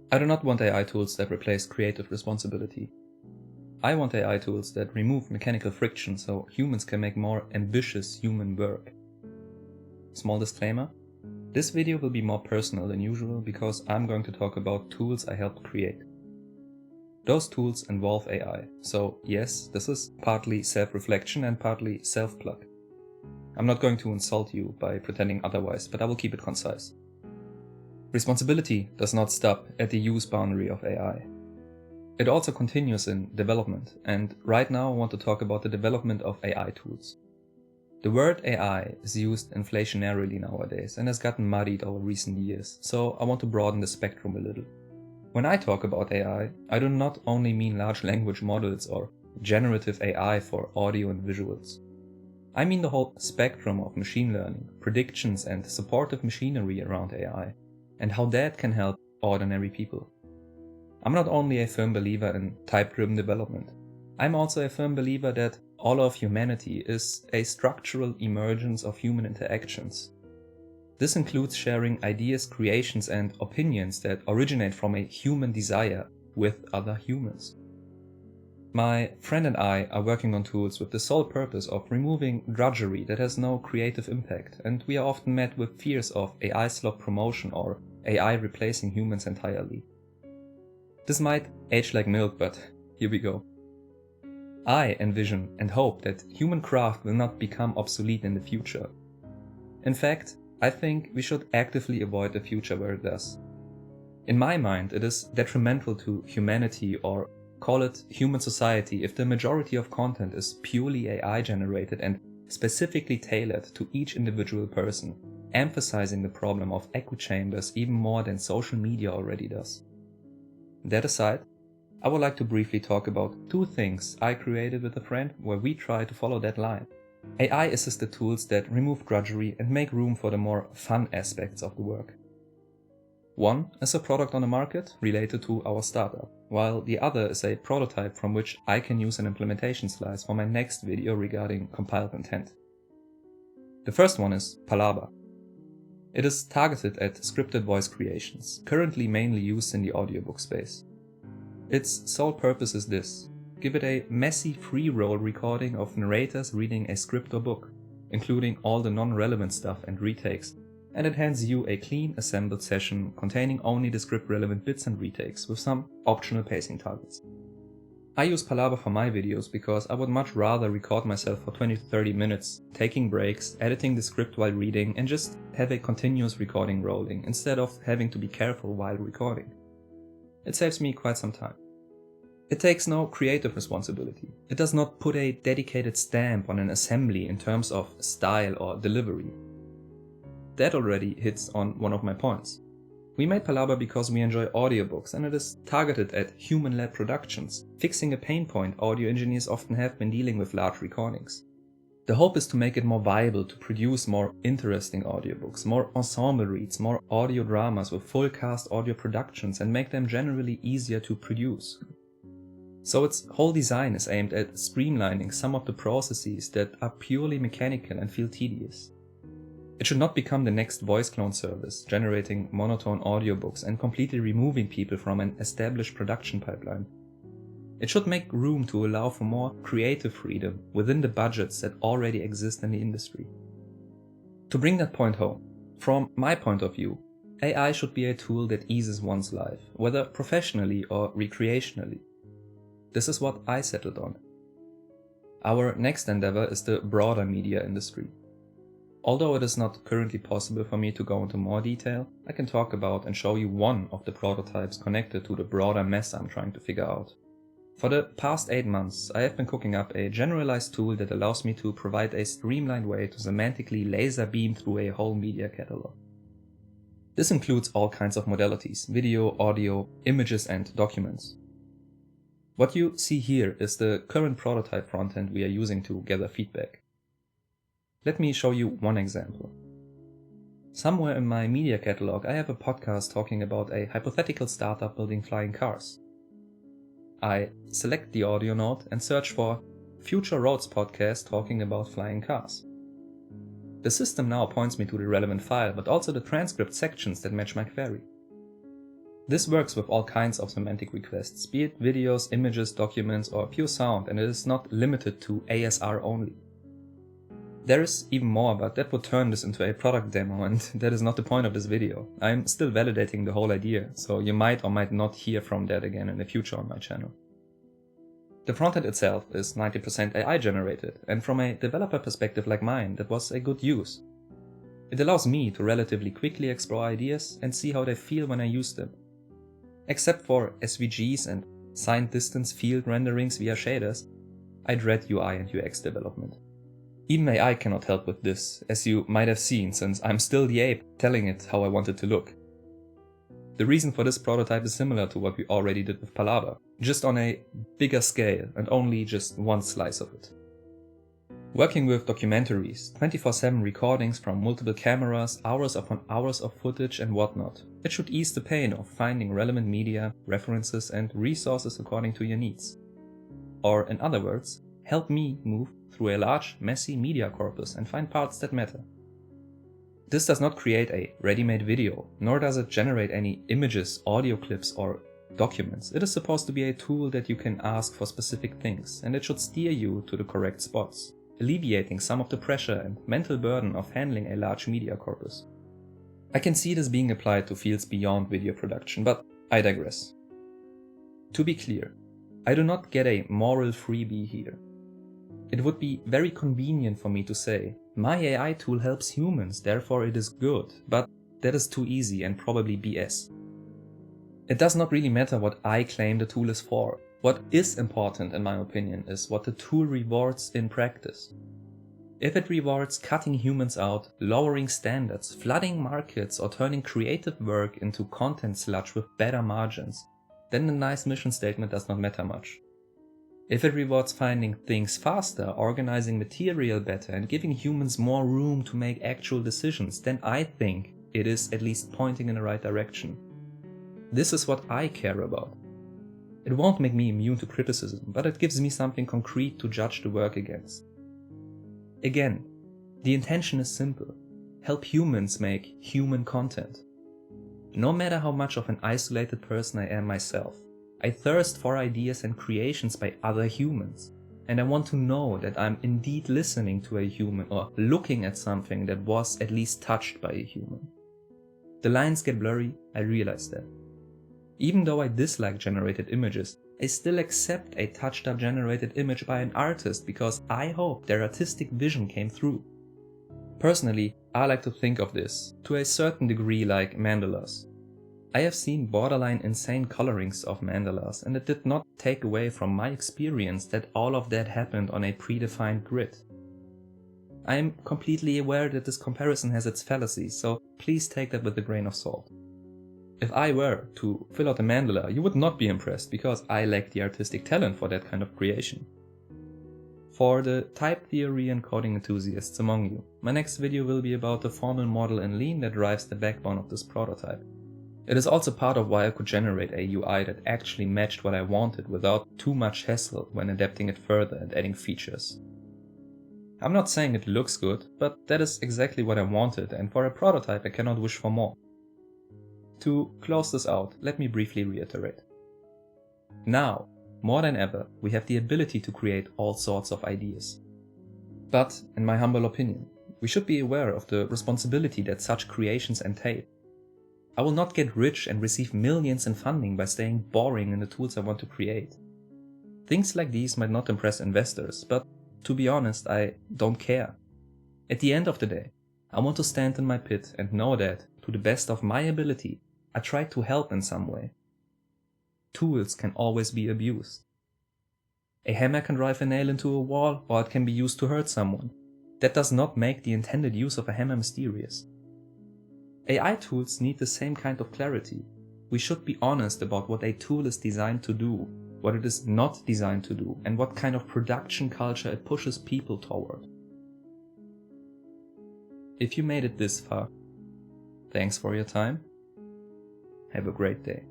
I do not want AI tools that replace creative responsibility. I want AI tools that remove mechanical friction so humans can make more ambitious human work. Small disclaimer, this video will be more personal than usual because I'm going to talk about tools I helped create. Those tools involve AI, so yes, this is partly self-reflection and partly self-plug. I'm not going to insult you by pretending otherwise, but I will keep it concise. Responsibility does not stop at the use boundary of AI. It also continues in development, and right now I want to talk about the development of AI tools. The word AI is used inflationarily nowadays and has gotten muddied over recent years, so I want to broaden the spectrum a little. When I talk about AI, I do not only mean large language models or generative AI for audio and visuals. I mean the whole spectrum of machine learning, predictions and supportive machinery around AI, and how that can help ordinary people. I'm not only a firm believer in type-driven development, I'm also a firm believer that all of humanity is a structural emergence of human interactions. This includes sharing ideas, creations and opinions that originate from a human desire with other humans. My friend and I are working on tools with the sole purpose of removing drudgery that has no creative impact, and we are often met with fears of AI slop promotion or AI replacing humans entirely. This might age like milk, but here we go. I envision and hope that human craft will not become obsolete in the future. In fact, I think we should actively avoid a future where it does. In my mind, it is detrimental to humanity, or call it human society, if the majority of content is purely AI generated and specifically tailored to each individual person, emphasizing the problem of echo chambers even more than social media already does. That aside, I would like to briefly talk about two things I created with a friend where we try to follow that line. AI-assisted tools that remove drudgery and make room for the more fun aspects of the work. One is a product on the market related to our startup, while the other is a prototype from which I can use an implementation slice for my next video regarding compiled intent. The first one is Palaba. It is targeted at scripted voice creations, currently mainly used in the audiobook space. Its sole purpose is this: give it a messy free-roll recording of narrators reading a script or book, including all the non-relevant stuff and retakes, and it hands you a clean assembled session containing only the script-relevant bits and retakes with some optional pacing targets. I use Palaba for my videos because I would much rather record myself for 20 to 30 minutes, taking breaks, editing the script while reading, and just have a continuous recording rolling instead of having to be careful while recording. It saves me quite some time. It takes no creative responsibility. It does not put a dedicated stamp on an assembly in terms of style or delivery. That already hits on one of my points. We made Palaba because we enjoy audiobooks, and it is targeted at human-led productions, fixing a pain point audio engineers often have when dealing with large recordings. The hope is to make it more viable to produce more interesting audiobooks, more ensemble reads, more audio dramas with full cast audio productions, and make them generally easier to produce. So its whole design is aimed at streamlining some of the processes that are purely mechanical and feel tedious. It should not become the next voice clone service, generating monotone audiobooks and completely removing people from an established production pipeline. It should make room to allow for more creative freedom within the budgets that already exist in the industry. To bring that point home, from my point of view, AI should be a tool that eases one's life, whether professionally or recreationally. This is what I settled on. Our next endeavor is the broader media industry. Although it is not currently possible for me to go into more detail, I can talk about and show you one of the prototypes connected to the broader mess I'm trying to figure out. For the past 8 months, I have been cooking up a generalized tool that allows me to provide a streamlined way to semantically laser beam through a whole media catalog. This includes all kinds of modalities: video, audio, images and documents. What you see here is the current prototype frontend we are using to gather feedback. Let me show you one example. Somewhere in my media catalog I have a podcast talking about a hypothetical startup building flying cars. I select the audio node and search for Future Roads podcast talking about flying cars. The system now points me to the relevant file, but also the transcript sections that match my query. This works with all kinds of semantic requests, be it videos, images, documents, or pure sound, and it is not limited to ASR only. There is even more, but that would turn this into a product demo, and that is not the point of this video. I'm still validating the whole idea, so you might or might not hear from that again in the future on my channel. The frontend itself is 90% AI generated, and from a developer perspective like mine, that was a good use. It allows me to relatively quickly explore ideas and see how they feel when I use them. Except for SVGs and signed distance field renderings via shaders, I dread UI and UX development. Even AI cannot help with this, as you might have seen, since I'm still the ape telling it how I want it to look. The reason for this prototype is similar to what we already did with Palaba, just on a bigger scale and only just one slice of it. Working with documentaries, 24/7 recordings from multiple cameras, hours upon hours of footage and whatnot, it should ease the pain of finding relevant media, references and resources according to your needs. Or in other words, help me move through a large, messy media corpus and find parts that matter. This does not create a ready-made video, nor does it generate any images, audio clips or documents. It is supposed to be a tool that you can ask for specific things, and it should steer you to the correct spots, alleviating some of the pressure and mental burden of handling a large media corpus. I can see this being applied to fields beyond video production, but I digress. To be clear, I do not get a moral freebie here. It would be very convenient for me to say, my AI tool helps humans, therefore it is good, but that is too easy and probably BS. It does not really matter what I claim the tool is for. What is important, in my opinion, is what the tool rewards in practice. If it rewards cutting humans out, lowering standards, flooding markets, or turning creative work into content sludge with better margins, then the nice mission statement does not matter much. If it rewards finding things faster, organizing material better, and giving humans more room to make actual decisions, then I think it is at least pointing in the right direction. This is what I care about. It won't make me immune to criticism, but it gives me something concrete to judge the work against. Again, the intention is simple. Help humans make human content. No matter how much of an isolated person I am myself, I thirst for ideas and creations by other humans, and I want to know that I'm indeed listening to a human or looking at something that was at least touched by a human. The lines get blurry, I realize that. Even though I dislike generated images, I still accept a touched up generated image by an artist because I hope their artistic vision came through. Personally, I like to think of this, to a certain degree, like mandalas. I have seen borderline insane colorings of mandalas, and it did not take away from my experience that all of that happened on a predefined grid. I am completely aware that this comparison has its fallacies, so please take that with a grain of salt. If I were to fill out a mandala, you would not be impressed because I lack the artistic talent for that kind of creation. For the type theory and coding enthusiasts among you, my next video will be about the formal model in Lean that drives the backbone of this prototype. It is also part of why I could generate a UI that actually matched what I wanted without too much hassle when adapting it further and adding features. I'm not saying it looks good, but that is exactly what I wanted, and for a prototype I cannot wish for more. To close this out, let me briefly reiterate. Now, more than ever, we have the ability to create all sorts of ideas. But, in my humble opinion, we should be aware of the responsibility that such creations entail. I will not get rich and receive millions in funding by staying boring in the tools I want to create. Things like these might not impress investors, but to be honest, I don't care. At the end of the day, I want to stand in my pit and know that, to the best of my ability, I tried to help in some way. Tools can always be abused. A hammer can drive a nail into a wall, or it can be used to hurt someone. That does not make the intended use of a hammer mysterious. AI tools need the same kind of clarity. We should be honest about what a tool is designed to do, what it is not designed to do, and what kind of production culture it pushes people toward. If you made it this far, thanks for your time. Have a great day.